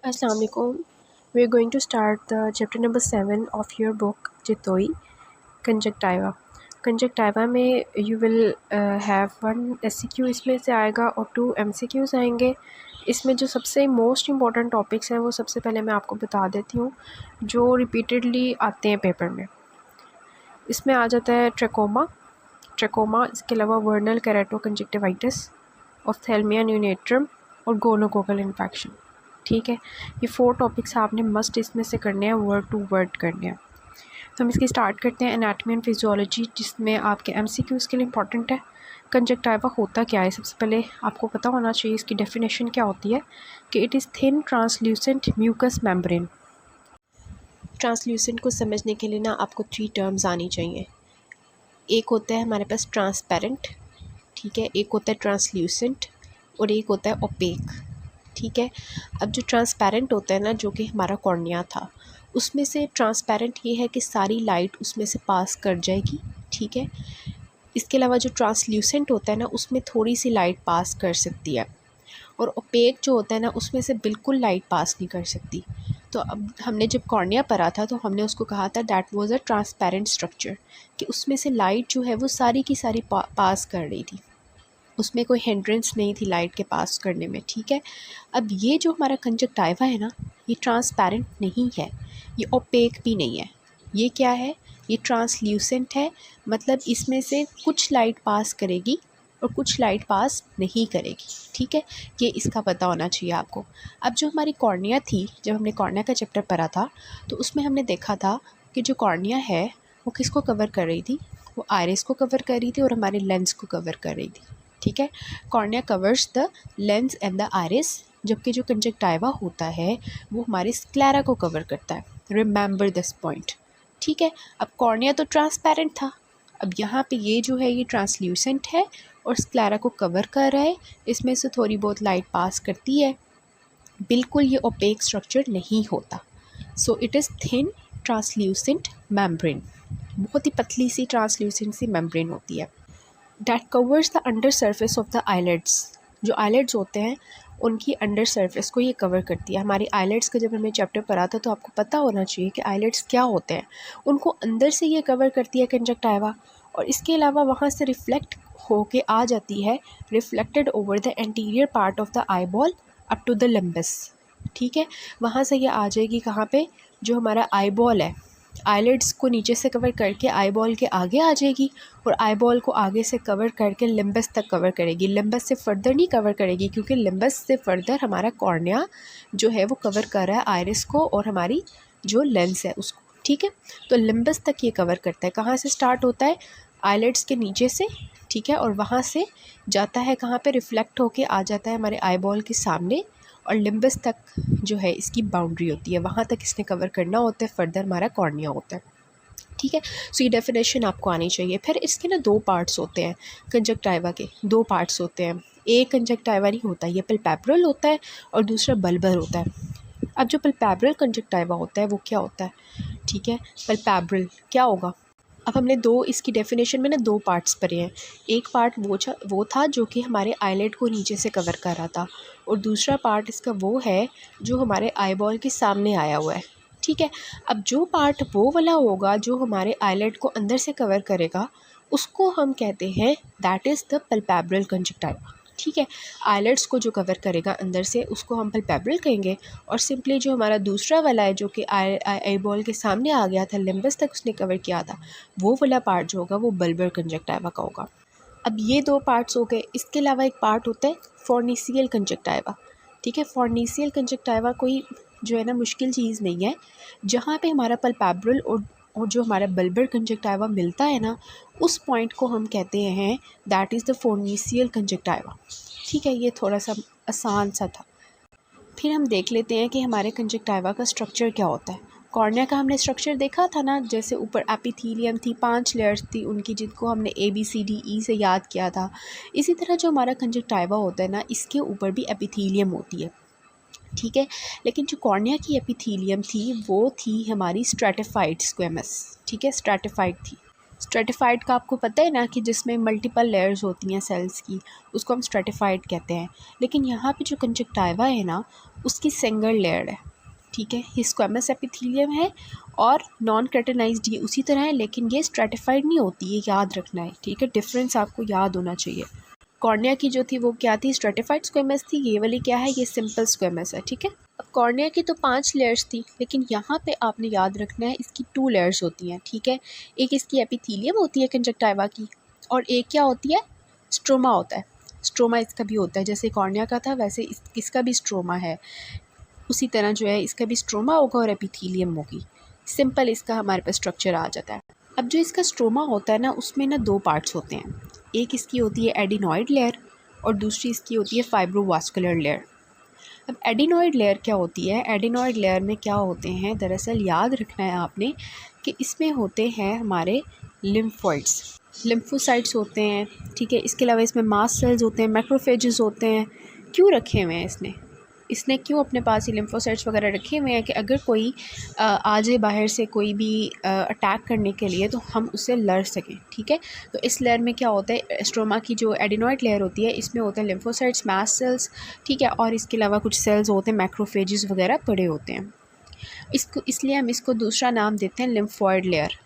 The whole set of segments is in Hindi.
Assalamu alaikum. We're going to start the chapter number 7 of your book Jitoi, Conjunctiva. Conjunctiva में you will have one SCQ इसमें से आएगा और 2 MCQs आएंगे। इसमें जो सबसे मोस्ट इम्पॉर्टेंट टॉपिक्स हैं वो सबसे पहले मैं आपको बता देती हूँ, जो रिपीटेडली आते हैं पेपर में। इसमें आ जाता है ट्रेकोमा, इसके अलावा वर्नल केराटोकंजक्टिवाइटिस, ऑफ्थेल्मिया न्यूनेट्रम और गोनोकोकल इन्फेक्शन। ठीक है, ये 4 टॉपिक्स आपने मस्ट इसमें से करने हैं, वर्ड टू वर्ड करने हैं। तो हम इसकी स्टार्ट करते हैं। एनाटमी एंड फिजियोलॉजी, जिसमें आपके MCQs के लिए इंपॉर्टेंट है। कंजक्टिवा होता क्या है, सबसे पहले आपको पता होना चाहिए इसकी डेफिनेशन क्या होती है कि it is thin translucent mucus membrane. Translucent को समझने के लिए ना आपको 3 टर्म्स आनी चाहिए। एक होता है हमारे पास ट्रांसपेरेंट, ठीक है, एक होता है ट्रांसल्यूसेंट और एक होता है ओपेक। ठीक है, अब जो ट्रांसपेरेंट होता है ना, जो कि हमारा कॉर्निया था, उसमें से ट्रांसपेरेंट ये है कि सारी लाइट उसमें से पास कर जाएगी। ठीक है, इसके अलावा जो ट्रांसल्यूसेंट होता है ना, उसमें थोड़ी सी लाइट पास कर सकती है, और ओपेक जो होता है ना, उसमें से बिल्कुल लाइट पास नहीं कर सकती। तो अब हमने जब कॉर्निया पढ़ा था तो हमने उसको कहा था that was a transparent structure, कि उसमें से लाइट जो है वो सारी की सारी पास कर रही थी, उसमें कोई हिंड्रेंस नहीं थी लाइट के पास करने में। ठीक है, अब ये जो हमारा कंजक्टिवा है ना, ये ट्रांसपेरेंट नहीं है, ये ओपेक भी नहीं है। ये क्या है, ये ट्रांसल्यूसेंट है, मतलब इसमें से कुछ लाइट पास करेगी और कुछ लाइट पास नहीं करेगी। ठीक है, ये इसका पता होना चाहिए आपको। अब जो हमारी कॉर्निया थी, जब हमने कॉर्निया का चैप्टर पढ़ा था तो उसमें हमने देखा था कि जो कॉर्निया है वो किसको कवर कर रही थी, वो आइरिस को कवर कर रही थी और हमारे लेंस को कवर कर रही थी। ठीक है, cornea covers the lens and the iris, जबकि जो कंजक्टिवा होता है वो हमारे स्क्लेरा को कवर करता है। Remember this point. ठीक है, अब कॉर्निया तो ट्रांसपेरेंट था, अब यहाँ पे ये जो है ये ट्रांसल्यूसेंट है और स्क्लेरा को कवर कर रहा है, इसमें से थोड़ी बहुत लाइट पास करती है, बिल्कुल ये ओपेक स्ट्रक्चर नहीं होता। So it is thin translucent membrane, बहुत ही पतली सी ट्रांसल्यूसेंट सी मेम्ब्रेन होती है। That covers the under surface of the eyelids, जो आईलेट्स होते हैं उनकी अंडर सरफेस को ये कवर करती है। हमारी आईलेट्स का जब हमने चैप्टर पढ़ा था तो आपको पता होना चाहिए कि आईलेट्स क्या होते हैं, उनको अंदर से ये कवर करती है कंजक्टिवा, और इसके अलावा वहाँ से रिफ्लेक्ट होके आ जाती है, reflected over the anterior part of the eyeball up to the limbus. ठीक है, वहाँ से ये आ जाएगी कहाँ पे, जो हमारा आई बॉल है, आईलिड्स को नीचे से कवर करके आई बॉल के आगे आ जाएगी, और आई बॉल को आगे से कवर करके लिम्बस तक कवर करेगी। लिम्बस से फर्दर नहीं कवर करेगी, क्योंकि लिम्बस से फर्दर हमारा कॉर्निया जो है वो कवर कर रहा है आइरिस को और हमारी जो लेंस है उसको। ठीक है, तो लिम्बस तक ये कवर करता है। कहाँ से स्टार्ट होता है, आईलिड्स के नीचे से। ठीक है, और वहाँ से जाता है कहाँ पे, रिफ्लेक्ट होके आ जाता है हमारे आई बॉल के सामने, और लिम्बस तक जो है इसकी बाउंड्री होती है, वहाँ तक इसने कवर करना होता है, फर्दर हमारा कॉर्निया होता है। ठीक है, सो ये डेफिनेशन आपको आनी चाहिए। फिर इसके ना 2 पार्ट्स होते हैं, कंजक्टिवा के 2 पार्ट्स होते हैं। एक कंजक्टिवा नहीं होता, ये पल्पेब्रल होता है और दूसरा बल्बर होता है। अब जो पल्पेब्रल कंजक्टिवा होता है वो क्या होता है, ठीक है, पल्पेब्रल क्या होगा। अब हमने इसकी डेफिनेशन में ना 2 पार्ट्स पढ़े हैं। एक पार्ट वो था जो कि हमारे आईलेट को नीचे से कवर कर रहा था, और दूसरा पार्ट इसका वो है जो हमारे आई बॉल के सामने आया हुआ है। ठीक है, अब जो पार्ट वो वाला होगा जो हमारे आईलेट को अंदर से कवर करेगा, उसको हम कहते हैं that is the palpebral conjunctiva. ठीक है, आईलेट्स को जो कवर करेगा अंदर से उसको हम पल्पेब्रल कहेंगे, और सिंपली जो हमारा दूसरा वाला है जो कि आई बॉल के सामने आ गया था, लिम्बस तक उसने कवर किया था, वो वाला पार्ट जो होगा वो बल्बर कंजक्टिवा का होगा। अब ये 2 पार्ट्स हो गए। इसके अलावा एक पार्ट होता है फॉर्निसियल कंजक्टिवा। ठीक है, फॉर्निसियल कंजक्टिवा कोई जो है ना मुश्किल चीज़ नहीं है, जहाँ पे हमारा पल्पेब्रल और जो हमारा बल्बर कंजक्टिवा मिलता है ना, उस पॉइंट को हम कहते हैं दैट इज़ द फॉर्निसियल कंजक्टिवा। ठीक है, ये थोड़ा सा आसान सा था। फिर हम देख लेते हैं कि हमारे कंजक्टिवा का स्ट्रक्चर क्या होता है। कॉर्निया का हमने स्ट्रक्चर देखा था ना, जैसे ऊपर एपिथेलियम थी, 5 लेयर्स थी उनकी, जिनको हमने ABCDE से याद किया था। इसी तरह जो हमारा कंजक्टिवा होता है ना, इसके ऊपर भी एपिथेलियम होती है। ठीक है, लेकिन जो कॉर्निया की एपिथेलियम थी वो थी हमारी स्ट्रैटिफाइड स्क्वेमस। ठीक है, स्ट्रैटिफाइड थी। स्ट्रेटिफाइड का आपको पता है ना कि जिसमें मल्टीपल लेयर्स होती हैं सेल्स की, उसको हम स्ट्रेटिफाइड कहते हैं। लेकिन यहाँ पे जो कंजक्टिवा है ना, उसकी सिंगल लेयर है, ठीक है। ये स्क्वेमस एपिथेलियम है और नॉन केराटिनाइज्ड ये उसी तरह है, लेकिन ये स्ट्रेटिफाइड नहीं होती, ये याद रखना है, ठीक है। डिफरेंस आपको याद होना चाहिए। कॉर्निया की जो थी वो क्या थी, स्ट्रेटिफाइड स्क्वेमस थी। ये वाली क्या है, ये सिंपल स्क्वेमस है, ठीक है। अब कॉर्निया की तो 5 लेयर्स थी, लेकिन यहाँ पे आपने याद रखना है इसकी 2 लेयर्स होती हैं, ठीक है। एक इसकी एपिथेलियम होती है कंजक्टिवा की, और एक क्या होती है, स्ट्रोमा होता है। स्ट्रोमा इसका भी होता है, जैसे कॉर्निया का था वैसे इसका भी स्ट्रोमा है। उसी तरह जो है इसका भी स्ट्रोमा होगा और एपिथेलियम होगी। सिंपल इसका हमारे पास स्ट्रक्चर आ जाता है। अब जो इसका स्ट्रोमा होता है ना, उसमें ना 2 पार्ट्स होते हैं। एक इसकी होती है एडिनॉइड लेयर और दूसरी इसकी होती है फाइब्रोवास्कुलर लेयर। अब एडिनॉइड लेयर क्या होती है, एडिनॉइड लेयर में क्या होते हैं, दरअसल याद रखना है आपने कि इसमें होते हैं हमारे लिम्फोइड्स, लिम्फोसाइट्स होते हैं, ठीक है। इसके अलावा इसमें मास्ट सेल्स होते हैं, मैक्रोफेजेस होते हैं। क्यों रखे हुए हैं इसने क्यों अपने पास ही लिम्फोसाइट्स वगैरह रखे हुए हैं कि अगर कोई आ जाए बाहर से कोई भी अटैक करने के लिए तो हम उससे लड़ सकें, ठीक है। तो इस लेयर में क्या होता है, स्ट्रोमा की जो एडिनॉइड लेयर होती है इसमें होते हैं लिम्फोसाइट्स, मास्ट सेल्स, ठीक है। और इसके अलावा कुछ सेल्स होते हैं, मैक्रोफेजेस वगैरह पड़े होते हैं। इसलिए हम इसको दूसरा नाम देते हैं लिम्फॉइड लेयर।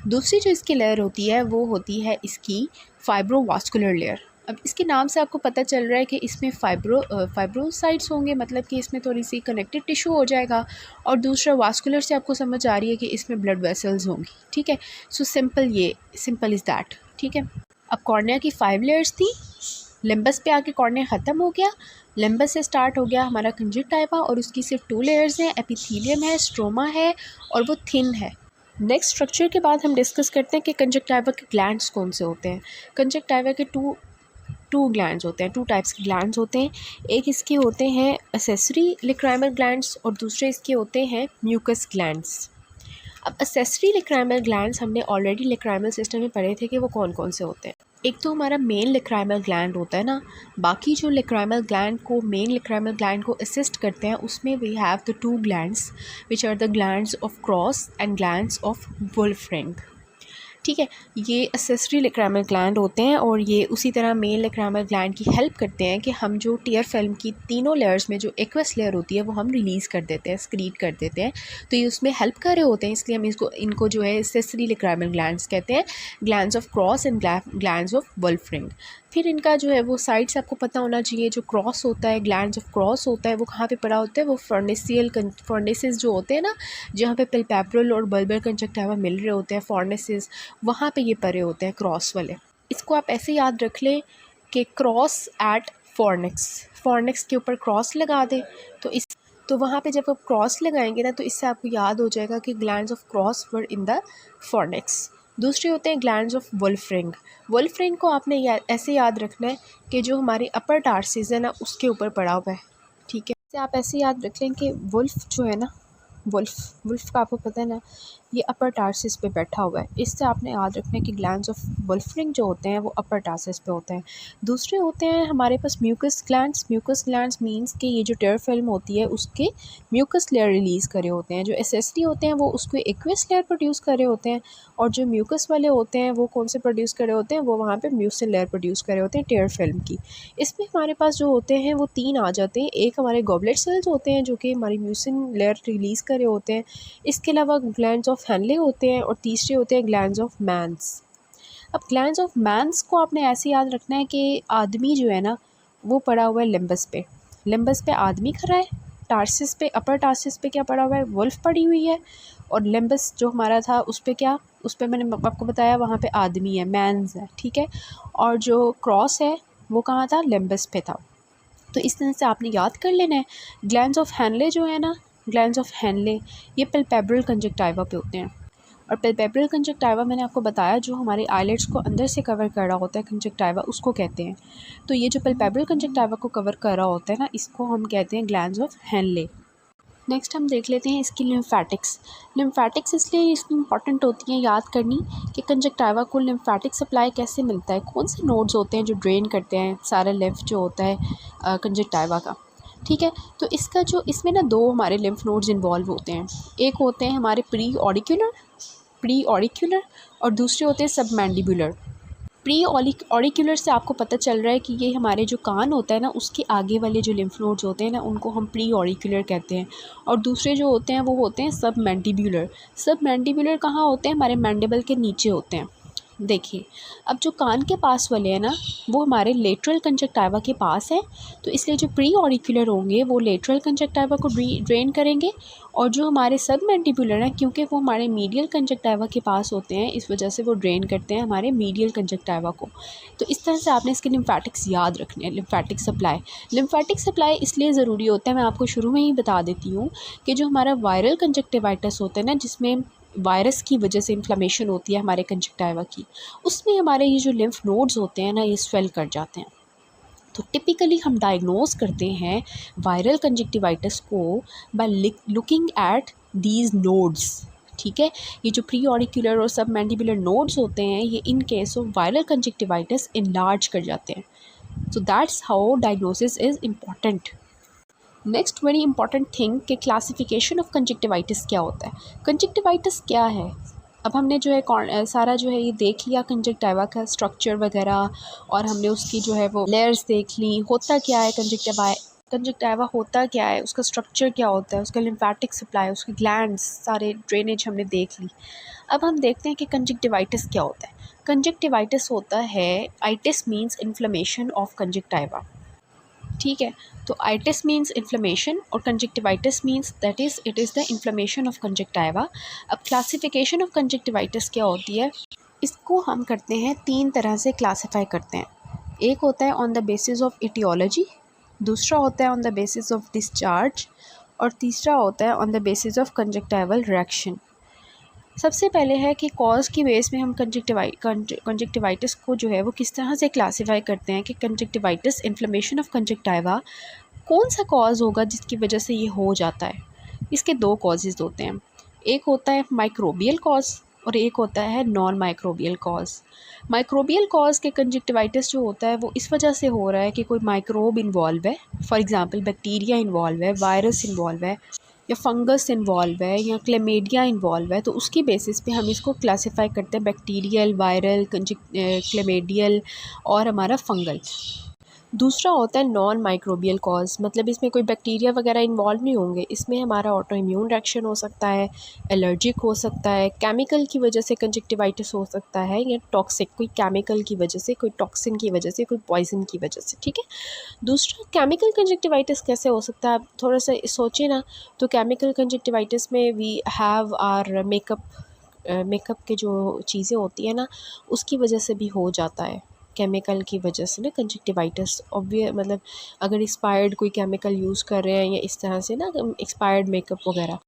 दूसरी जो इसकी लेयर होती है वो होती है इसकी फाइब्रोवास्कुलर लेयर। अब इसके नाम से आपको पता चल रहा है कि इसमें फाइब्रोसाइट्स होंगे, मतलब कि इसमें थोड़ी सी कनेक्टिव टिश्यू हो जाएगा। और दूसरा वास्कुलर से आपको समझ आ रही है कि इसमें ब्लड वेसल्स होंगी, ठीक है। सो सिंपल इज़ दैट, ठीक है। अब कॉर्निया की 5 लेयर्स थी, लिम्बस पे आके कॉर्निया ख़त्म हो गया, लिम्बस से स्टार्ट हो गया हमारा कंजक्टिवा और उसकी सिर्फ 2 लेयर्स हैं, एपिथेलियम है, स्ट्रोमा है और वो थिन है। नेक्स्ट स्ट्रक्चर के बाद हम डिस्कस करते हैं कि कंजक्टिवा के ग्लैंड्स कौन से होते हैं। कंजक्टिवा के टू ग्लैंड्स होते हैं, 2 टाइप्स के ग्लैंड्स होते हैं। एक इसके होते हैं एक्सेसरी लेक्राइमल ग्लैंड्स और दूसरे इसके होते हैं म्यूकस ग्लैंड्स। अब एक्सेसरी लेक्राइमल ग्लैंड्स हमने ऑलरेडी लेक्राइमल सिस्टम में पढ़े थे कि वो कौन कौन से होते हैं। एक तो हमारा मेन लेक्राइमल ग्लैंड होता है ना, बाकी जो लेक्राइमल ग्लैंड को मेन लेक्राइमल ग्लैंड को असिस्ट करते हैं उसमें we have the 2 glands which are the glands of Krause and glands of Wolfring, ठीक है। ये एक्सेसरी लेक्राइमल ग्लैंड होते हैं और ये उसी तरह मेन लेक्राइमल ग्लैंड की हेल्प करते हैं कि हम जो टीयर फिल्म की तीनों लेयर्स में जो एक्वस लेयर होती है वो हम रिलीज़ कर देते हैं, स्क्रीट कर देते हैं। तो ये उसमें हेल्प कर रहे होते हैं, इसलिए हम इनको जो है एक्सेसरी लेक्राइमल ग्लैंड्स कहते हैं, glands of Krause and glands of Wolfring. फिर इनका जो है वो साइड्स आपको पता होना चाहिए। जो क्रॉस होता है, ग्लैंड्स ऑफ क्रॉस होता है, वो कहाँ पे पड़ा होता है, वो फर्नेसेस जो होते हैं ना, जहाँ पे पल्पेब्रल और बल्बर कंजक्टिवा मिल रहे होते हैं, फर्नेसेस, वहाँ पे ये पड़े होते हैं क्रॉस वाले। इसको आप ऐसे याद रख लें कि क्रॉस एट फॉर्निक्स के ऊपर क्रॉस लगा दें तो वहाँ पे जब आप क्रॉस लगाएंगे ना तो इससे आपको याद हो जाएगा कि glands of cross were in the fornix. दूसरे होते हैं ग्लैंड्स ऑफ वुल्फ्रेंग को आपने ऐसे याद रखना है कि जो हमारी अपर टार्सिस है ना उसके ऊपर पड़ा हुआ है, ठीक है। तो आप ऐसे याद रख लें कि वुल्फ जो है ना, वुल्फ का आपको पता है ना, ये अपर टार्सिस पे बैठा हुआ है। इससे आपने याद रखना है कि ग्लैंड्स ऑफ वुल्फ्रेंग जो होते हैं वो अपर टार्सिस पे होते हैं। दूसरे होते हैं हमारे पास म्यूकस ग्लैंड्स मींस कि ये जो टेयर फिल्म होती है उसके म्यूकस लेयर रिलीज़ करे होते हैं। जो एसेसरी होते हैं वो उसको एक्वस लेयर प्रोड्यूस करे होते हैं और जो म्यूकस वाले होते हैं वो कौन से प्रोड्यूस करे होते हैं, वो वहाँ पर म्यूसिन लेयर प्रोड्यूस करे होते हैं टेयर फिल्म की। इसमें हमारे पास जो होते हैं वो 3 आ जाते हैं। एक हमारे गॉबलेट सेल्स होते हैं जो कि हमारी म्यूसिन लेयर रिलीज़ करे होते हैं। इसके अलावा ग्लैंड्स ऑफ हैनले होते हैं और तीसरे होते हैं ग्लैंड्स ऑफ मैंस। अब ग्लैंड्स ऑफ मैंस को आपने ऐसे याद रखना है कि आदमी जो है ना वो पड़ा हुआ है लिम्बस पे आदमी खड़ा है, टार्सिस पे अपर टार्सिस पे क्या पड़ा हुआ है, वुल्फ पड़ी हुई है, और लिम्बस जो हमारा था उस पर मैंने आपको बताया वहाँ पे आदमी है, मैंस है, ठीक है। और जो क्रॉस है वो कहाँ था, लिम्बस पे था। तो इस तरह से आपने याद कर लेना है। ग्लैंड्स ऑफ हैनले जो है ना, ग्लैंड्स ऑफ हैनले ये पल्पेब्रल कंजक्टिवा पे होते हैं। और पल्पेब्रल कंजक्टिवा मैंने आपको बताया जो हमारे आईलेट्स को अंदर से कवर कर रहा होता है कंजक्टिवा, उसको कहते हैं। तो ये जो पल्पेब्रल कंजक्टिवा को कवर कर रहा होता है ना, इसको हम कहते हैं ग्लैंड्स ऑफ हैनले। नेक्स्ट हम देख लेते हैं इसकी लिम्फैटिक्स इसलिए इसकी इंपॉर्टेंट होती हैं याद करनी कि कंजक्टिवा को लिम्फैटिक सप्लाई कैसे मिलता है, कौन से नोड्स होते हैं जो ड्रेन करते हैं सारा लिम्फ जो होता है कंजक्टिवा का, ठीक है। तो इसमें ना 2 हमारे लिम्फ नोड्स इन्वॉल्व होते हैं। एक होते हैं हमारे प्री प्री ऑरिक्यूलर और दूसरे होते हैं सब मैंडिबुलर। प्री ऑरिक्यूलर से आपको पता चल रहा है कि ये हमारे जो कान होता है ना, उसके आगे वाले जो लिम्फ नोड्स होते हैं ना, उनको हम प्री ऑरिक्यूलर कहते हैं। और दूसरे जो होते हैं वो होते हैं सब मैंडिबुलर। सब मैंडिबुलर कहाँ होते हैं? हमारे मैंडिबल के नीचे होते हैं। देखिए, अब जो कान के पास वाले हैं ना, वो हमारे लेटरल कंजक्टिवा के पास है, तो इसलिए जो प्री ऑरिक्यूलर होंगे वो लेटरल कंजक्टिवा को ड्रेन करेंगे। और जो हमारे सब मैंडिबुलर हैं, क्योंकि वो हमारे मीडियल कंजक्टिवा के पास होते हैं, इस वजह से वो ड्रेन करते हैं हमारे मीडियल कंजक्टिवा को। तो इस तरह से आपने इसके लिम्फेटिक्स याद रखने हैं। लिम्फेटिक सप्लाई इसलिए ज़रूरी होता है, मैं आपको शुरू में ही बता देती हूँ कि जो हमारा वायरल कंजक्टिवाइटिस होता है ना, जिसमें वायरस की वजह से इन्फ्लेमेशन होती है हमारे कंजक्टिवा की, उसमें हमारे ये जो लिम्फ नोड्स होते हैं ना, ये स्वेल कर जाते हैं। तो टिपिकली हम डायग्नोज करते हैं वायरल कंजक्टिवाइटिस को by looking at these nodes. ठीक है, ये जो प्री ऑरिक्यूलर और सब मैंडिबुलर नोड्स होते हैं, ये in case of viral conjunctivitis enlarge कर जाते हैं। So that's how diagnosis is important. Next very important thing कि क्लासिफिकेशन ऑफ कंजक्टिवाइटिस क्या होता है। कंजक्टिवाइटिस क्या है? अब हमने जो है सारा जो है ये देख लिया कंजक्टिवा का स्ट्रक्चर वगैरह, और हमने उसकी जो है वो लेयर्स देख ली। होता क्या है कंजक्टिवा होता क्या है, उसका स्ट्रक्चर क्या होता है, उसका लिम्फेटिक सप्लाई, उसके ग्लैंड्स, सारे ड्रेनेज हमने देख ली। अब हम देखते हैं कि कंजक्टिवाइटिस क्या होता है। कंजक्टिवाइटिस होता है, itis means inflammation of conjunctiva. ठीक है, तो आइटिस मीन्स इन्फ्लेमेशन और conjunctivitis means that is it is the inflammation of conjunctiva. अब क्लासिफिकेशन ऑफ कंजक्टिवाइटिस क्या होती है, इसको हम करते हैं 3 तरह से क्लासिफाई करते हैं। एक होता है on the basis of aetiology, दूसरा होता है on the basis of discharge, और तीसरा होता है on the basis of conjunctival reaction. सबसे पहले है कि कॉज की बेस में हम कंजक्टिवाइटिस को जो है वो किस तरह से क्लासिफाई करते हैं कि कंजक्टिवाइटिस इन्फ्लेमेशन ऑफ कंजक्टिवा कौन सा कॉज होगा जिसकी वजह से ये हो जाता है। इसके 2 कॉजेज़ होते हैं, एक होता है माइक्रोबियल कॉज और एक होता है non microbial cause. Microbial cause के कंजक्टिवाइटिस जो होता है वो इस वजह से हो रहा है कि कोई माइक्रोब इन्वॉल्व है, फॉर एग्ज़ाम्पल बैक्टीरिया इन्वॉल्व है, वायरस इन्वॉल्व है, या फंगस इन्वॉल्व है, या क्लेमेडिया इन्वॉल्व है, तो उसकी बेसिस पे हम इसको क्लासिफाई करते हैं बैक्टीरियल, वायरल, क्लेमेडियल और हमारा फंगल। दूसरा होता है नॉन माइक्रोबियल कॉज, मतलब इसमें कोई बैक्टीरिया वगैरह इन्वॉल्व नहीं होंगे, इसमें हमारा ऑटो इम्यून रिएक्शन हो सकता है, एलर्जिक हो सकता है, केमिकल की वजह से कंजक्टिवाइटिस हो सकता है, या टॉक्सिक कोई केमिकल की वजह से, कोई टॉक्सिन की वजह से, कोई पॉइजन की वजह से। ठीक है, दूसरा केमिकल कंजक्टिवाइटिस कैसे हो सकता है, आप थोड़ा सा सोचिए ना। तो केमिकल कंजक्टिवाइटिस में वी हैव आर मेकअप के जो चीज़ें होती है ना, उसकी वजह से भी हो जाता है। केमिकल की वजह से ना कंजक्टिवाइटिस मतलब अगर एक्सपायर्ड कोई केमिकल यूज़ कर रहे हैं या इस तरह से ना एक्सपायर्ड मेकअप वगैरह,